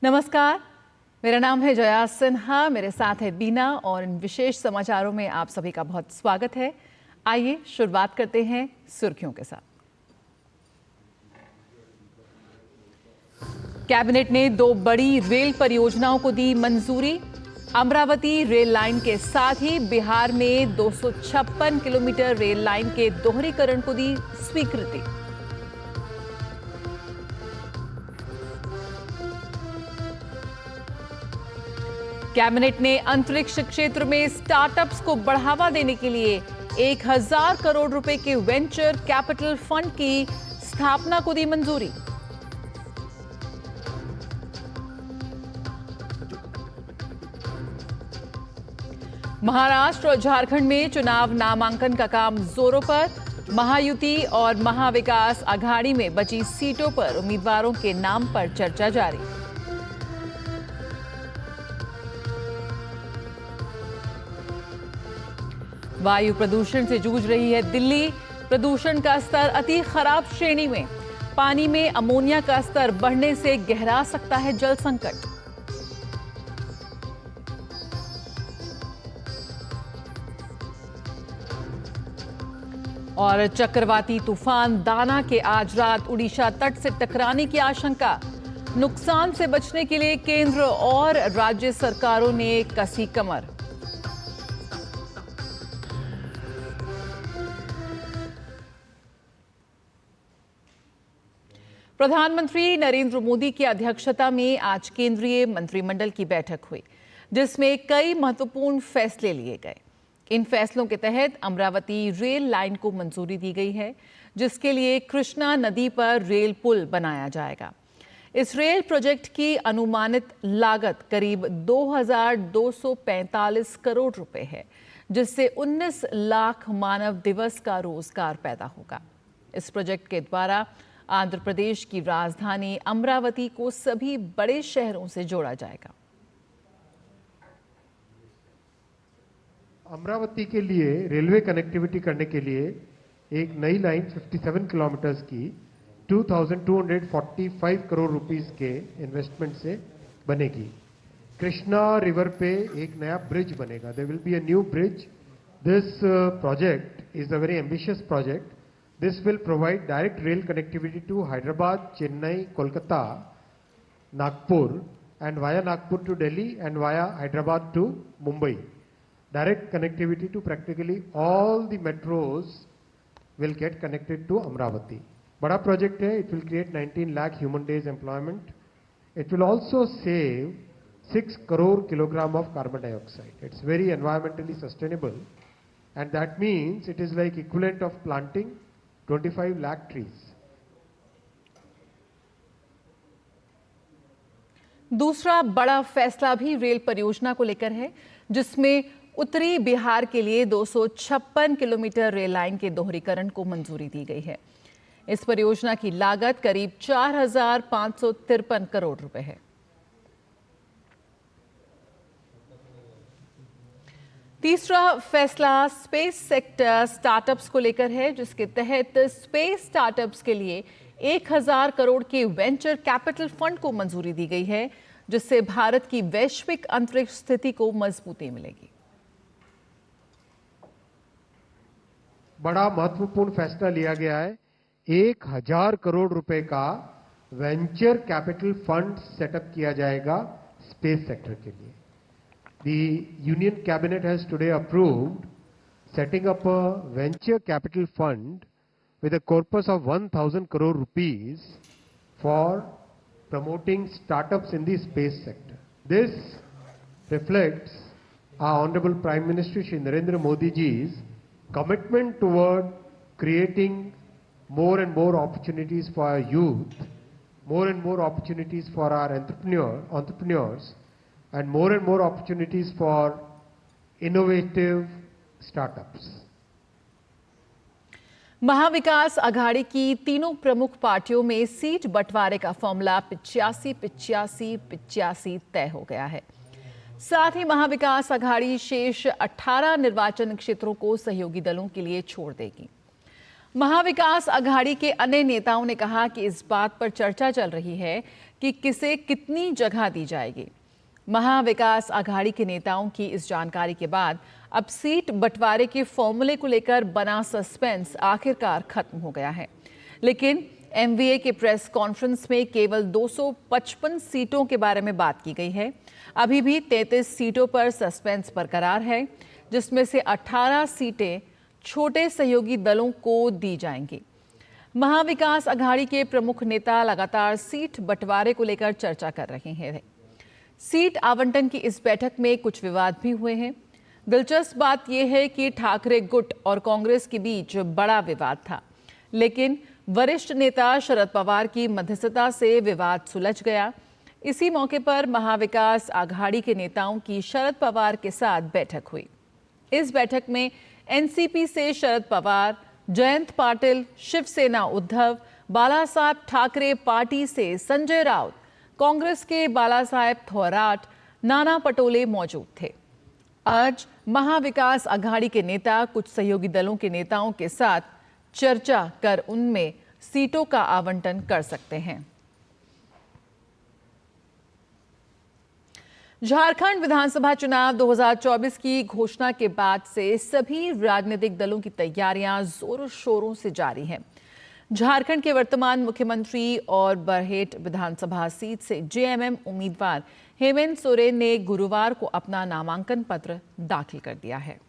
नमस्कार, मेरा नाम है जया सिन्हा, मेरे साथ है बीना और इन विशेष समाचारों में आप सभी का बहुत स्वागत है। आइए शुरुआत करते हैं सुर्खियों के साथ। कैबिनेट ने 2 बड़ी रेल परियोजनाओं को दी मंजूरी। अमरावती रेल लाइन के साथ ही बिहार में 256 किलोमीटर रेल लाइन के दोहरीकरण को दी स्वीकृति। कैबिनेट ने अंतरिक्ष क्षेत्र में स्टार्टअप्स को बढ़ावा देने के लिए 1000 करोड़ रुपए के वेंचर कैपिटल फंड की स्थापना को दी मंजूरी। महाराष्ट्र और झारखंड में चुनाव नामांकन का काम जोरों पर। महायुति और महाविकास आघाड़ी में बची सीटों पर उम्मीदवारों के नाम पर चर्चा जारी। वायु प्रदूषण से जूझ रही है दिल्ली। प्रदूषण का स्तर अति खराब श्रेणी में। पानी में अमोनिया का स्तर बढ़ने से गहरा सकता है जल संकट। और चक्रवाती तूफान दाना के आज रात उड़ीसा तट से टकराने की आशंका। नुकसान से बचने के लिए केंद्र और राज्य सरकारों ने कसी कमर। प्रधानमंत्री नरेंद्र मोदी की अध्यक्षता में आज केंद्रीय मंत्रिमंडल की बैठक हुई, जिसमें कई महत्वपूर्ण फैसले लिए गए। इन फैसलों के तहत अमरावती रेल लाइन को मंजूरी दी गई है, जिसके लिए कृष्णा नदी पर रेल पुल बनाया जाएगा। इस रेल प्रोजेक्ट की अनुमानित लागत करीब 2245 करोड़ रुपए है, जिससे 19 लाख मानव दिवस का रोजगार पैदा होगा। इस प्रोजेक्ट के द्वारा आंध्र प्रदेश की राजधानी अमरावती को सभी बड़े शहरों से जोड़ा जाएगा। अमरावती के लिए रेलवे कनेक्टिविटी करने के लिए एक नई लाइन 57 किलोमीटर्स की 2245 करोड़ रुपीस के इन्वेस्टमेंट से बनेगी। कृष्णा रिवर पे एक नया ब्रिज बनेगा। There will be a new bridge. This project is a very ambitious project. This will provide direct rail connectivity to Hyderabad, Chennai, Kolkata, Nagpur, and via Nagpur to Delhi and via Hyderabad to Mumbai. Direct connectivity to practically all the metros will get connected to Amravati. Bada project hai, it will create 19 lakh human days employment. It will also save 6 crore kilogram of carbon dioxide. It's very environmentally sustainable, and that means it is like equivalent of planting 25 lakh trees. दूसरा बड़ा फैसला भी rail परियोजना को लेकर है, जिसमें उत्तरी बिहार के लिए 256 किलोमीटर रेल लाइन के दोहरीकरण को मंजूरी दी गई है। इस परियोजना की लागत करीब 4553 करोड़ रुपए है। तीसरा फैसला स्पेस सेक्टर स्टार्टअप्स को लेकर है, जिसके तहत स्पेस स्टार्टअप्स के लिए 1000 करोड़ के वेंचर कैपिटल फंड को मंजूरी दी गई है, जिससे भारत की वैश्विक अंतरिक्ष स्थिति को मजबूती मिलेगी। बड़ा महत्वपूर्ण फैसला लिया गया है। 1000 करोड़ रुपए का वेंचर कैपिटल फंड सेटअप किया जाएगा स्पेस सेक्टर के लिए। The Union Cabinet has today approved setting up a venture capital fund with a corpus of 1000 crore rupees for promoting startups in the space sector. This reflects our Honorable Prime Minister Shri Narendra Modi ji's commitment toward creating more and more opportunities for our youth, more and more opportunities for our entrepreneurs, and more opportunities for innovative startups. Mahavikas Aghadi की तीनों प्रमुख पार्टियों में seat बंटवारे का formula 85-85-85 तय हो गया है। साथ ही महाविकास आघाड़ी शेष 18 निर्वाचन क्षेत्रों को सहयोगी दलों के लिए छोड़ देगी। महाविकास अघाड़ी के अन्य नेताओं ने कहा कि इस बात पर चर्चा चल रही है कि किसे कितनी जगह दी जाएगी। महाविकास अघाड़ी के नेताओं की इस जानकारी के बाद अब सीट बंटवारे के फॉर्मूले को लेकर बना सस्पेंस आखिरकार खत्म हो गया है। लेकिन एमवीए के प्रेस कॉन्फ्रेंस में केवल 255 सीटों के बारे में बात की गई है। अभी भी 33 सीटों पर सस्पेंस बरकरार है, जिसमें से 18 सीटें छोटे सहयोगी दलों को दी जाएंगी। महाविकास अघाड़ी के प्रमुख नेता लगातार सीट बंटवारे को लेकर चर्चा कर रहे हैं। सीट आवंटन की इस बैठक में कुछ विवाद भी हुए हैं। दिलचस्प बात यह है कि ठाकरे गुट और कांग्रेस के बीच बड़ा विवाद था, लेकिन वरिष्ठ नेता शरद पवार की मध्यस्थता से विवाद सुलझ गया। इसी मौके पर महाविकास अघाड़ी के नेताओं की शरद पवार के साथ बैठक हुई। इस बैठक में एनसीपी से शरद पवार, जयंत पाटिल, शिवसेना उद्धव, बालासाहेब ठाकरे पार्टी से संजय राउत, कांग्रेस के बालासाहेब थोराट, नाना पटोले मौजूद थे। आज महाविकास अघाड़ी के नेता कुछ सहयोगी दलों के नेताओं के साथ चर्चा कर उनमें सीटों का आवंटन कर सकते हैं। झारखंड विधानसभा चुनाव 2024 की घोषणा के बाद से सभी राजनीतिक दलों की तैयारियां जोरों शोरों से जारी हैं। झारखंड के वर्तमान मुख्यमंत्री और बरहेट विधानसभा सीट से जेएमएम उम्मीदवार हेमंत सोरेन ने गुरुवार को अपना नामांकन पत्र दाखिल कर दिया है।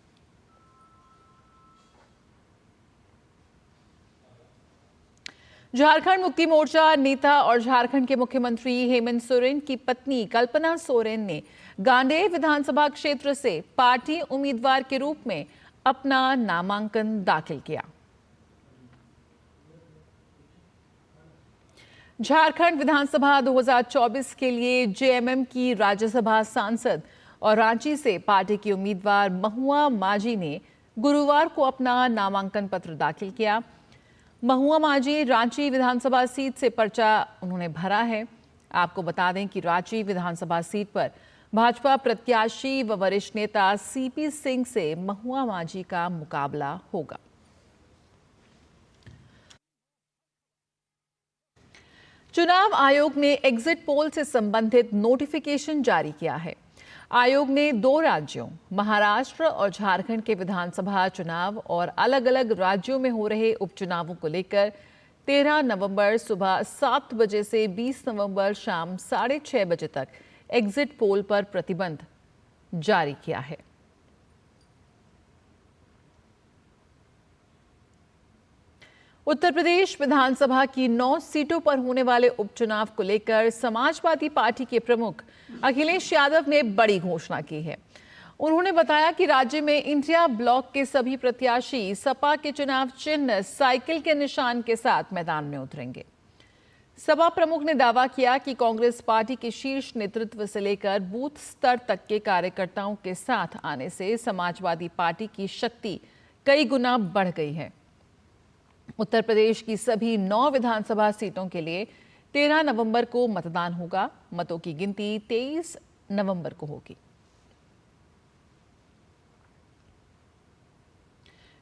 झारखंड मुक्ति मोर्चा नेता और झारखंड के मुख्यमंत्री हेमंत सोरेन की पत्नी कल्पना सोरेन ने गांडेय विधानसभा क्षेत्र से पार्टी उम्मीदवार के रूप में अपना नामांकन दाखिल किया। झारखंड विधानसभा 2024 के लिए जेएमएम की राज्यसभा सांसद और रांची से पार्टी की उम्मीदवार महुआ माझी ने गुरुवार को अपना नामांकन पत्र दाखिल किया। महुआ माझी रांची विधानसभा सीट से पर्चा उन्होंने भरा है। आपको बता दें कि रांची विधानसभा सीट पर भाजपा प्रत्याशी व वरिष्ठ नेता सीपी सिंह से महुआ माझी का मुकाबला होगा। चुनाव आयोग ने एग्जिट पोल से संबंधित नोटिफिकेशन जारी किया है। आयोग ने 2 राज्यों महाराष्ट्र और झारखंड के विधानसभा चुनाव और अलग अलग राज्यों में हो रहे उपचुनावों को लेकर 13 नवंबर सुबह 7 बजे से 20 नवंबर शाम 6:30 बजे तक एग्जिट पोल पर प्रतिबंध जारी किया है। उत्तर प्रदेश विधानसभा की 9 सीटों पर होने वाले उपचुनाव को लेकर समाजवादी पार्टी के प्रमुख अखिलेश यादव ने बड़ी घोषणा की है। उन्होंने बताया कि राज्य में इंडिया ब्लॉक के सभी प्रत्याशी सपा के चुनाव चिन्ह साइकिल के निशान के साथ मैदान में उतरेंगे। सपा प्रमुख ने दावा किया कि कांग्रेस पार्टी के शीर्ष नेतृत्व से लेकर बूथ स्तर तक के कार्यकर्ताओं के साथ आने से समाजवादी पार्टी की शक्ति कई गुना बढ़ गई है। उत्तर प्रदेश की सभी 9 विधानसभा सीटों के लिए 13 नवंबर को मतदान होगा। मतों की गिनती 23 नवंबर को होगी।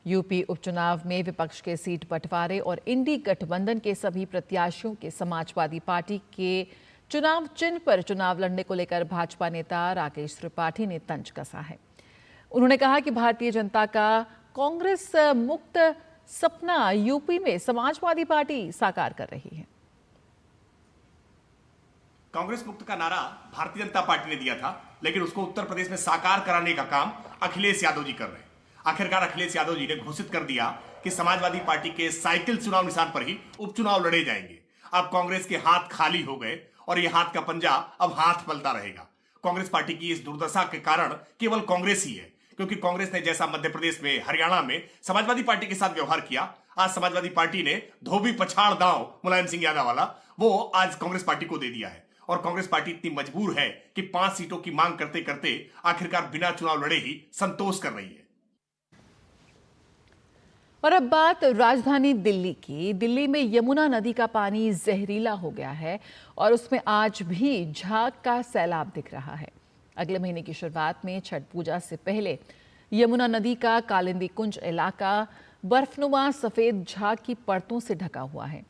यूपी उपचुनाव में विपक्ष के सीट बंटवारे और इंडी गठबंधन के सभी प्रत्याशियों के समाजवादी पार्टी के चुनाव चिन्ह पर चुनाव लड़ने को लेकर भाजपा नेता राकेश त्रिपाठी ने तंज कसा है। उन्होंने कहा कि भारतीय जनता का कांग्रेस मुक्त सपना यूपी में समाजवादी पार्टी साकार कर रही है। कांग्रेस मुक्त का नारा भारतीय जनता पार्टी ने दिया था, लेकिन उसको उत्तर प्रदेश में साकार कराने का काम अखिलेश यादव जी कर रहे हैं। आखिरकार अखिलेश यादव जी ने घोषित कर दिया कि समाजवादी पार्टी के साइकिल चुनाव निशान पर ही उपचुनाव लड़े जाएंगे। अब कांग्रेस के हाथ खाली हो गए और ये हाथ का पंजा अब हाथ पलता रहेगा। कांग्रेस पार्टी की इस दुर्दशा के कारण केवल कांग्रेस ही है, क्योंकि कांग्रेस ने जैसा मध्य प्रदेश में, हरियाणा में समाजवादी पार्टी के साथ व्यवहार किया, आज समाजवादी पार्टी ने धोबी पछाड़ दांव मुलायम सिंह यादव वाला वो आज कांग्रेस पार्टी को दे दिया है। और कांग्रेस पार्टी इतनी मजबूर है कि 5 सीटों की मांग करते करते आखिरकार बिना चुनाव लड़े ही संतोष कर रही है। और अब बात राजधानी दिल्ली की। दिल्ली में यमुना नदी का पानी जहरीला हो गया है और उसमें आज भी झाग का सैलाब दिख रहा है। अगले महीने की शुरुआत में छठ पूजा से पहले यमुना नदी का कालिंदी कुंज इलाका बर्फनुमा सफेद झाग की परतों से ढका हुआ है।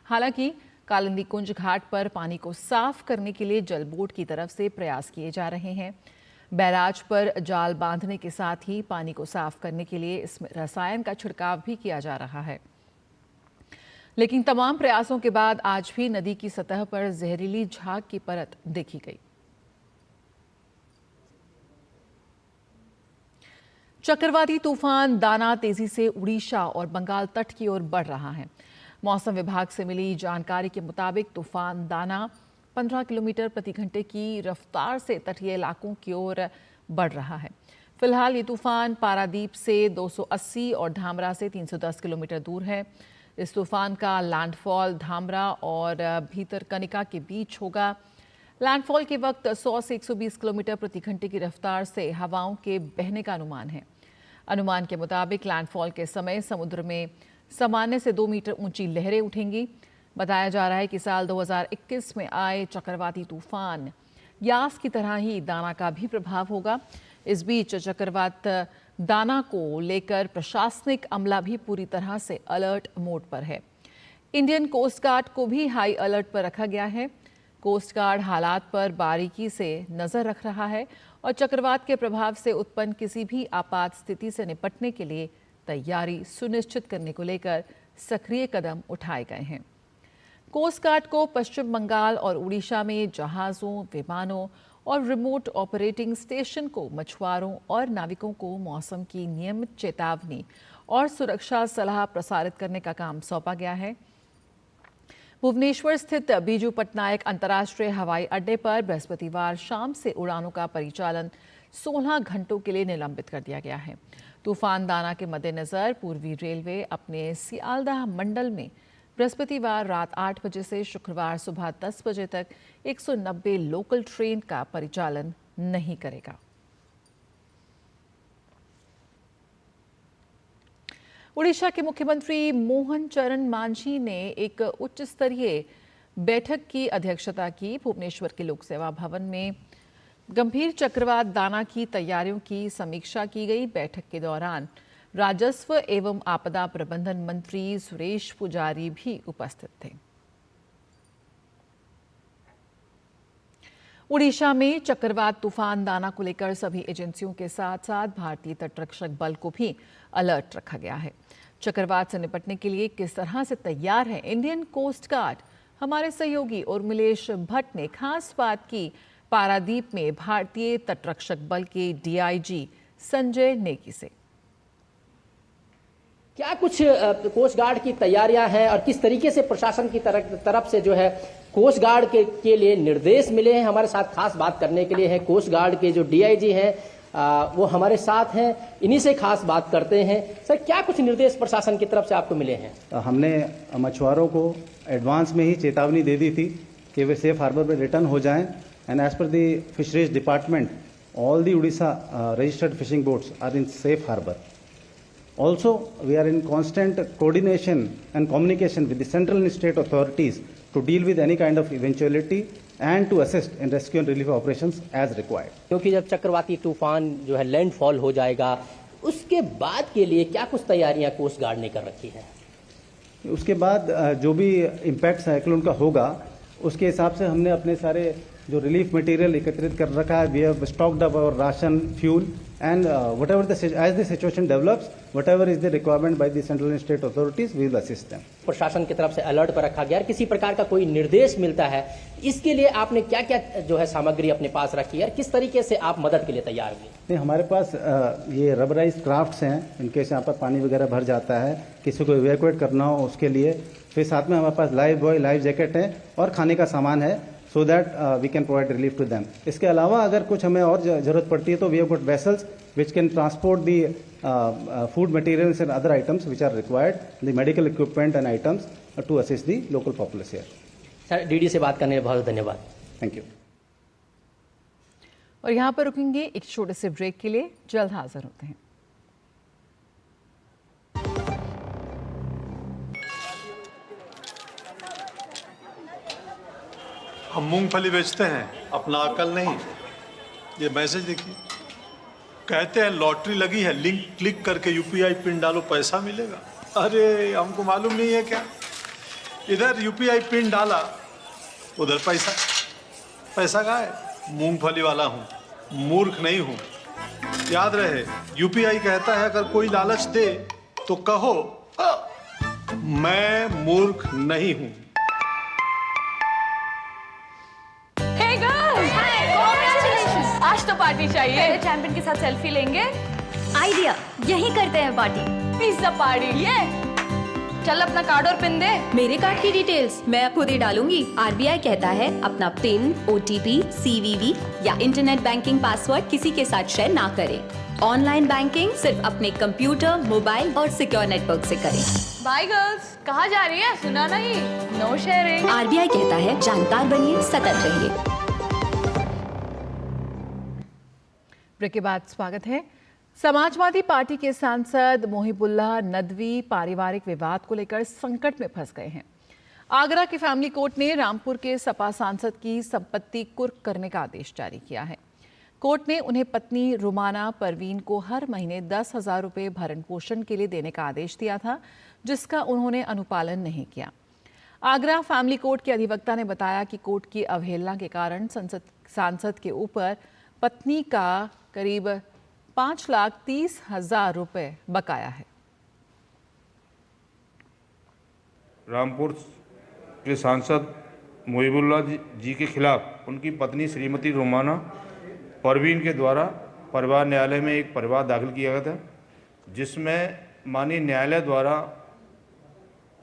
हालांकि कालिंदी कुंज घाट पर पानी को साफ करने के लिए जल बोर्ड की तरफ से प्रयास किए जा रहे हैं। बैराज पर जाल बांधने के साथ ही पानी को साफ करने के लिए इसमें रसायन का छिड़काव भी किया जा रहा है। लेकिन तमाम प्रयासों के बाद आज भी नदी की सतह पर जहरीली झाग की परत देखी गई। चक्रवाती तूफान दाना तेजी से उड़ीसा और बंगाल तट की ओर बढ़ रहा है। मौसम विभाग से मिली जानकारी के मुताबिक तूफान दाना 15 किलोमीटर प्रति घंटे की रफ्तार से तटीय इलाकों की ओर बढ़ रहा है। फिलहाल ये तूफान पारादीप से 280 और धामरा से 310 किलोमीटर दूर है। इस तूफान का लैंडफॉल धामरा और भीतरकनिका के बीच होगा। लैंडफॉल के वक्त 100 से 120 किलोमीटर प्रति घंटे की रफ्तार से हवाओं के बहने का अनुमान है। अनुमान के मुताबिक लैंडफॉल के समय समुद्र में सामान्य से 2 मीटर ऊंची लहरें उठेंगी। बताया जा रहा है कि साल 2021 में आए चक्रवाती तूफान यास की तरह ही दाना का भी प्रभाव होगा। इस बीच चक्रवात दाना को लेकर प्रशासनिक अमला भी पूरी तरह से अलर्ट मोड पर है। इंडियन कोस्ट गार्ड को भी हाई अलर्ट पर रखा गया है। कोस्ट गार्ड हालात पर बारीकी से नजर रख रहा है और चक्रवात के प्रभाव से उत्पन्न किसी भी आपात स्थिति से निपटने के लिए तैयारी सुनिश्चित करने को लेकर सक्रिय कदम उठाए गए हैं। कोस्ट गार्ड को पश्चिम बंगाल और उड़ीसा में जहाज़ों, विमानों और रिमोट ऑपरेटिंग स्टेशन को मछुआरों और नाविकों को मौसम की नियमित चेतावनी और सुरक्षा सलाह प्रसारित करने का काम सौंपा गया है। भुवनेश्वर स्थित बीजू पटनायक अंतर्राष्ट्रीय हवाई अड्डे पर बृहस्पतिवार शाम से उड़ानों का परिचालन 16 घंटों के लिए निलंबित कर दिया गया है। तूफान दाना के मद्देनजर पूर्वी रेलवे अपने सियालदाह मंडल में बृहस्पतिवार रात 8 बजे से शुक्रवार सुबह 10 बजे तक 190 लोकल ट्रेन का परिचालन नहीं करेगा। उड़ीसा के मुख्यमंत्री मोहन चरण मांझी ने एक उच्च स्तरीय बैठक की अध्यक्षता की। भुवनेश्वर के लोक सेवा भवन में गंभीर चक्रवात दाना की तैयारियों की समीक्षा की गई। बैठक के दौरान राजस्व एवं आपदा प्रबंधन मंत्री सुरेश पुजारी भी उपस्थित थे। उड़ीसा में चक्रवात तूफान दाना को लेकर सभी एजेंसियों के साथ साथ भारतीय तटरक्षक बल को भी अलर्ट रखा गया है। चक्रवात से निपटने के लिए किस तरह से तैयार है इंडियन कोस्ट गार्ड, हमारे सहयोगी उर्मिलेश भट्ट ने खास बात की पारादीप में भारतीय तटरक्षक बल के डीआईजी संजय नेगी से। क्या कुछ कोस्ट गार्ड की तैयारियां हैं और किस तरीके से प्रशासन की तरफ से जो है कोस्ट गार्ड के लिए निर्देश मिले हैं? हमारे साथ खास बात करने के लिए है कोस्ट गार्ड के जो डीआईजी हैं, वो हमारे साथ हैं। इन्हीं से खास बात करते हैं। सर, क्या कुछ निर्देश प्रशासन की तरफ से आपको मिले हैं? हमने मछुआरों को एडवांस में ही चेतावनी दे दी थी कि वे सेफ हार्बर में रिटर्न हो जाएं। And as per the fisheries department, all the Odisha registered fishing boats are in safe harbour. Also, we are in constant coordination and communication with the central and state authorities to deal with any kind of eventuality and to assist in rescue and relief operations as required. क्योंकि जब चक्रवाती तूफान जो है landfall हो जाएगा, उसके बाद के लिए क्या कुछ तैयारियां कोस्ट गार्ड ने कर रखी है? उसके बाद जो भी इम्पैक्ट साइक्लोन का होगा, उसके हिसाब से हमने अपने सारे जो रिलीफ मटेरियल एकत्रित कर रखा है. We have stocked up our ration, fuel and whatever as the situation develops, whatever is the requirement by the central and state authorities, we will assist them. प्रशासन की तरफ से अलर्ट पर रखा गया। किसी प्रकार का कोई निर्देश मिलता है, इसके लिए आपने क्या क्या जो है सामग्री अपने पास रखी है और किस तरीके से आप मदद के लिए तैयार हुए? नहीं, हमारे पास ये रबराइज क्राफ्ट्स हैं, इनके यहाँ पर पानी वगैरह भर जाता है, किसी को इवैक्यूएट करना हो उसके लिए। फिर साथ में हमारे पास लाइफ बॉय, लाइफ जैकेट है और खाने का सामान है, so that we can provide relief to them. इसके अलावा अगर कुछ हमें और जरूरत पड़ती है तो we have got vessels which can transport the food materials and other items which are required, the medical equipment and items to assist the local populace here. Sir, DD से बात करने में बहुत धन्यवाद। Thank you. और यहाँ पर रुकेंगे एक छोटे से ब्रेक के लिए, जल्द हाजिर होते हैं। हम मूंगफली बेचते हैं, अपना अकल नहीं। ये मैसेज देखिए, कहते हैं लॉटरी लगी है, लिंक क्लिक करके यूपीआई पिन डालो पैसा मिलेगा। अरे हमको मालूम नहीं है क्या, इधर यूपीआई पिन डाला उधर पैसा, पैसा कहाँ है? मूंगफली वाला हूँ, मूर्ख नहीं हूँ। याद रहे, यूपीआई कहता है अगर कोई लालच दे तो कहो मैं मूर्ख नहीं हूँ। Hey girls! Hi! Congratulations! आज तो पार्टी चाहिए। चैंपियन के साथ सेल्फी लेंगे। आइडिया, यही करते हैं पार्टी। Pizza party. ये चल अपना कार्ड और पिन दे। मेरे कार्ड की डिटेल्स मैं खुद ही डालूंगी। आरबीआई कहता है अपना पिन, ओटीपी, सीवीवी या इंटरनेट बैंकिंग पासवर्ड किसी के साथ शेयर ना करें। ऑनलाइन बैंकिंग सिर्फ अपने कंप्यूटर, मोबाइल और सिक्योर नेटवर्क से करें। Bye girls. कहाँ जा रही है? सुना नहीं। No sharing. आरबीआई कहता है जानकार बनिए, सतर्क रहिए। ब्रेक के बाद स्वागत है। समाजवादी पार्टी के सांसद मोहिबुल्लाह नदवी पारिवारिक विवाद को लेकर संकट में फंस गए हैं। आगरा के फैमिली कोर्ट ने रामपुर के सपा सांसद की संपत्ति कुर्क करने का आदेश जारी किया है। कोर्ट ने उन्हें पत्नी रुमाना परवीन को हर महीने 10,000 रुपये भरण पोषण के लिए देने का आदेश दिया था, जिसका उन्होंने अनुपालन नहीं किया। आगरा फैमिली कोर्ट के अधिवक्ता ने बताया कि कोर्ट की अवहेलना के कारण सांसद के ऊपर पत्नी का करीब 5,30,000 रुपये बकाया है। रामपुर के सांसद मोहिबुल्लाह जी के खिलाफ उनकी पत्नी श्रीमती रुमाना परवीन के द्वारा परिवार न्यायालय में एक परिवाद दाखिल किया गया था, जिसमें माननीय न्यायालय द्वारा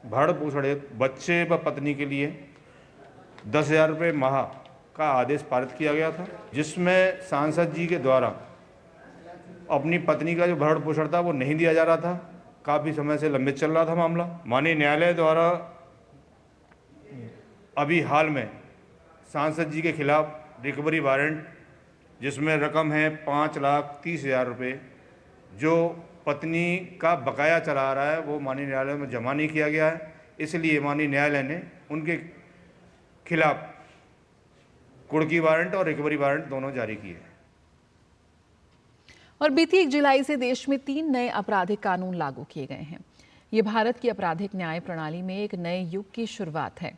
भरण पोषण बच्चे व पत्नी के लिए 10,000 रुपये माह का आदेश पारित किया गया था, जिसमें सांसद जी के द्वारा अपनी पत्नी का जो भरण पोषण था वो नहीं दिया जा रहा था। काफ़ी समय से लंबित चल रहा था मामला। माननीय न्यायालय द्वारा अभी हाल में सांसद जी के खिलाफ रिकवरी वारंट, जिसमें रकम है 5,30,000 रुपये, जो पत्नी का बकाया चला आ रहा है, वो माननीय न्यायालय में जमा नहीं किया गया है। इसलिए माननीय न्यायालय ने उनके खिलाफ कुर्की वारंट और रिकवरी वारंट दोनों जारी किए हैं। और बीती 1 जुलाई से देश में 3 नए आपराधिक कानून लागू किए गए हैं। ये भारत की आपराधिक न्याय प्रणाली में एक नए युग की शुरुआत है।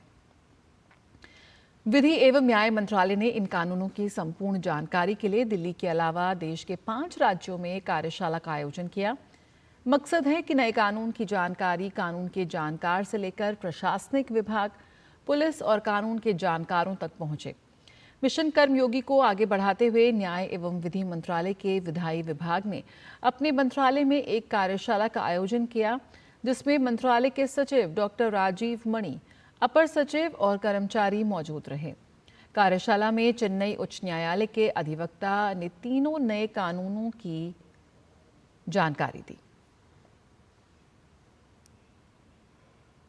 विधि एवं न्याय मंत्रालय ने इन कानूनों की संपूर्ण जानकारी के लिए दिल्ली के अलावा देश के 5 राज्यों में कार्यशाला का आयोजन किया। मकसद है कि नए कानून की जानकारी कानून के जानकार से लेकर प्रशासनिक विभाग, पुलिस और कानून के जानकारों तक पहुंचे। मिशन कर्मयोगी को आगे बढ़ाते हुए न्याय एवं विधि मंत्रालय के विधायी विभाग ने अपने मंत्रालय में एक कार्यशाला का आयोजन किया, जिसमें मंत्रालय के सचिव डॉक्टर राजीव मणि, अपर सचिव और कर्मचारी मौजूद रहे। कार्यशाला में चेन्नई उच्च न्यायालय के अधिवक्ता ने तीनों नए कानूनों की जानकारी दी।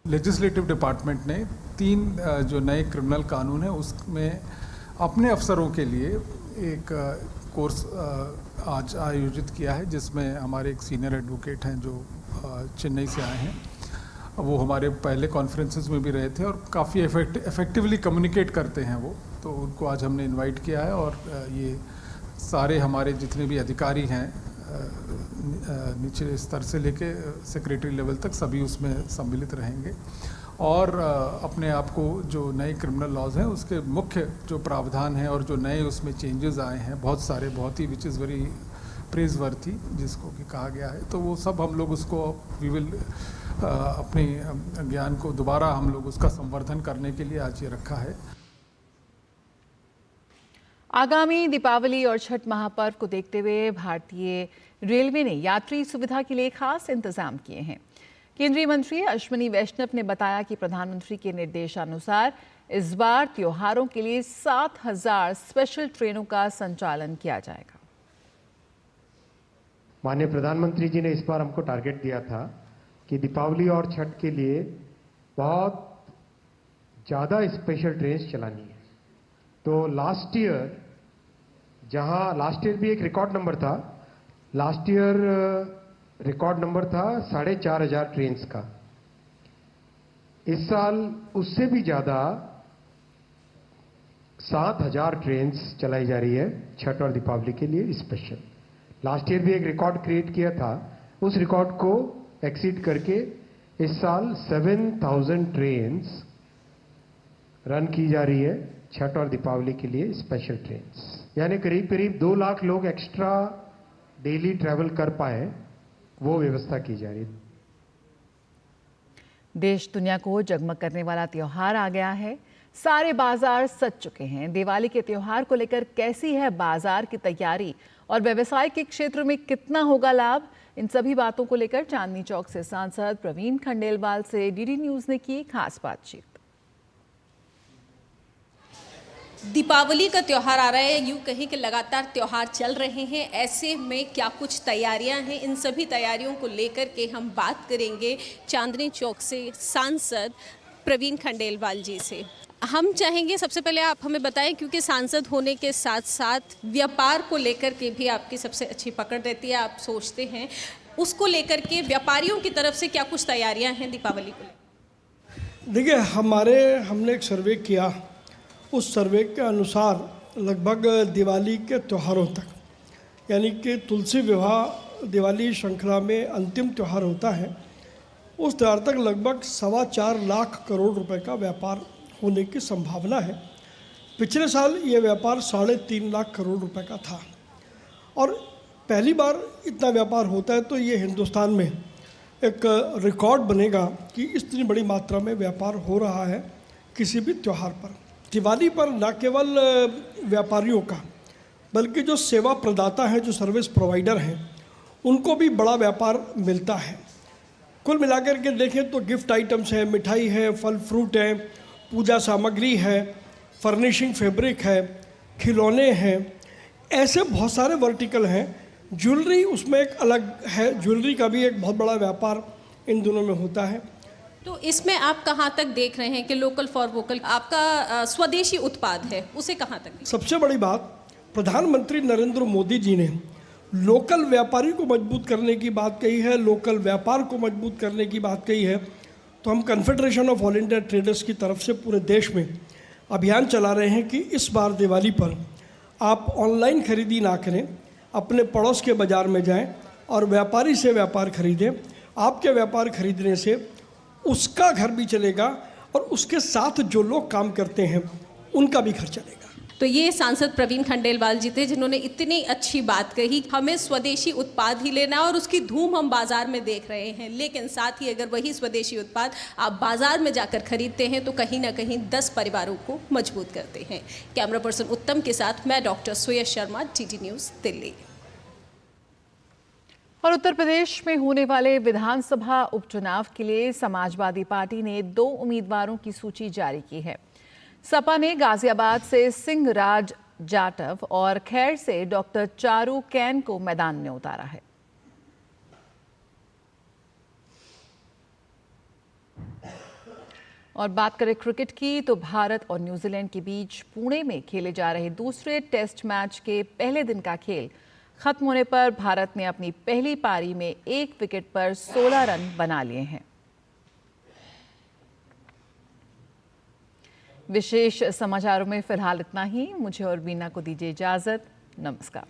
लेजिस्लेटिव डिपार्टमेंट ने 3 जो नए क्रिमिनल कानून है उसमें अपने अफसरों के लिए एक कोर्स आज आयोजित किया है, जिसमें हमारे एक सीनियर एडवोकेट हैं जो चेन्नई से आए हैं। वो हमारे पहले कॉन्फ्रेंसेस में भी रहे थे और काफ़ी इफ़ेक्टिवली कम्युनिकेट करते हैं वो, तो उनको आज हमने इनवाइट किया है। और ये सारे हमारे जितने भी अधिकारी हैं निचले स्तर से लेके सेक्रेटरी लेवल तक सभी उसमें सम्मिलित रहेंगे और अपने आप को जो नए क्रिमिनल लॉज हैं उसके मुख्य जो प्रावधान हैं और जो नए उसमें चेंजेस आए हैं बहुत सारे, बहुत ही विच इज़ वेरी प्रेज़वर्थी जिसको कि कहा गया है, तो वो सब हम लोग उसको वी विल अपने ज्ञान को दोबारा हम लोग उसका संवर्धन करने के लिए आज ये रखा है। आगामी दीपावली और छठ महापर्व को देखते हुए भारतीय रेलवे ने यात्री सुविधा के लिए खास इंतजाम किए हैं। केंद्रीय मंत्री अश्विनी वैष्णव ने बताया कि प्रधानमंत्री के निर्देशानुसार इस बार त्योहारों के लिए 7,000 स्पेशल ट्रेनों का संचालन किया जाएगा। माननीय प्रधानमंत्री जी ने इस बार हमको टारगेट दिया था कि दीपावली और छठ के लिए बहुत ज़्यादा स्पेशल ट्रेन चलानी है। तो लास्ट ईयर भी एक रिकॉर्ड नंबर था, लास्ट ईयर रिकॉर्ड नंबर था 4,500 ट्रेन्स का। इस साल उससे भी ज़्यादा 7,000 ट्रेन्स चलाई जा रही है छठ और दीपावली के लिए स्पेशल। लास्ट ईयर भी एक रिकॉर्ड क्रिएट किया था, उस रिकॉर्ड को एक्सीड करके इस साल 7,000 ट्रेन्स रन की जा रही है छठ और दीपावली के लिए स्पेशल ट्रेन्स, यानी करीब करीब 2 लाख लोग एक्स्ट्रा डेली ट्रैवल कर पाए, वो व्यवस्था की जा रही है। देश दुनिया को जगमग करने वाला त्योहार आ गया है। सारे बाजार सज चुके हैं। दिवाली के त्योहार को लेकर कैसी है बाजार की तैयारी और व्यवसाय के क्षेत्र में कितना होगा लाभ, इन सभी बातों को लेकर चांदनी चौक से सांसद प्रवीण खंडेलवाल से डीडी न्यूज ने की खास बातचीत। दीपावली का त्यौहार आ रहा है, यूँ कहें कि लगातार त्यौहार चल रहे हैं। ऐसे में क्या कुछ तैयारियां हैं, इन सभी तैयारियों को लेकर के हम बात करेंगे चांदनी चौक से सांसद प्रवीण खंडेलवाल जी से। हम चाहेंगे सबसे पहले आप हमें बताएं, क्योंकि सांसद होने के साथ साथ व्यापार को लेकर के भी आपकी सबसे अच्छी पकड़ रहती है, आप सोचते हैं उसको लेकर के व्यापारियों की तरफ से क्या कुछ तैयारियां हैं दीपावली को लेकर? देखिए, हमने एक सर्वे किया, उस सर्वे के अनुसार लगभग दिवाली के त्योहारों तक, यानी कि तुलसी विवाह दिवाली श्रृंखला में अंतिम त्यौहार होता है, उस त्यौहार तक लगभग 4.25 लाख करोड़ रुपए का व्यापार होने की संभावना है। पिछले साल ये व्यापार 3.5 लाख करोड़ रुपए का था और पहली बार इतना व्यापार होता है, तो ये हिंदुस्तान में एक रिकॉर्ड बनेगा कि इतनी बड़ी मात्रा में व्यापार हो रहा है किसी भी त्यौहार पर। दिवाली पर न केवल व्यापारियों का, बल्कि जो सेवा प्रदाता हैं, जो सर्विस प्रोवाइडर हैं, उनको भी बड़ा व्यापार मिलता है। कुल मिलाकर के देखें तो गिफ्ट आइटम्स है, मिठाई है, फल फ्रूट है, पूजा सामग्री है, फर्निशिंग फैब्रिक है, खिलौने हैं, ऐसे बहुत सारे वर्टिकल हैं। ज्वेलरी उसमें एक अलग है, ज्वेलरी का भी एक बहुत बड़ा व्यापार इन दिनों में होता है। तो इसमें आप कहाँ तक देख रहे हैं कि लोकल फॉर वोकल, आपका स्वदेशी उत्पाद है, उसे कहाँ तक? सबसे बड़ी बात, प्रधानमंत्री नरेंद्र मोदी जी ने लोकल व्यापारी को मजबूत करने की बात कही है, लोकल व्यापार को मजबूत करने की बात कही है। तो हम confederation of all India traders की तरफ से पूरे देश में अभियान चला रहे हैं कि इस बार दिवाली पर आप ऑनलाइन खरीदी ना करें, अपने पड़ोस के बाज़ार में जाएं और व्यापारी से व्यापार खरीदें। आपके व्यापार खरीदने से उसका घर भी चलेगा और उसके साथ जो लोग काम करते हैं उनका भी घर चलेगा। तो ये सांसद प्रवीण खंडेलवाल जी थे जिन्होंने इतनी अच्छी बात कही, हमें स्वदेशी उत्पाद ही लेना है और उसकी धूम हम बाजार में देख रहे हैं। लेकिन साथ ही अगर वही स्वदेशी उत्पाद आप बाजार में जाकर खरीदते हैं तो कहीं ना कहीं 10 परिवारों को मजबूत करते हैं। कैमरा पर्सन उत्तम के साथ मैं डॉक्टर सुयश शर्मा, डीडी न्यूज़, दिल्ली। और उत्तर प्रदेश में होने वाले विधानसभा उपचुनाव के लिए समाजवादी पार्टी ने 2 उम्मीदवारों की सूची जारी की है। सपा ने गाजियाबाद से सिंह राज जाटव और खैर से डॉक्टर चारू कैन को मैदान में उतारा है। और बात करें क्रिकेट की, तो भारत और न्यूजीलैंड के बीच पुणे में खेले जा रहे दूसरे टेस्ट मैच के पहले दिन का खेल खत्म होने पर भारत ने अपनी पहली पारी में 1 विकेट पर 16 रन बना लिए हैं। विशेष समाचारों में फिलहाल इतना ही। मुझे और बीना को दीजिए इजाजत। नमस्कार।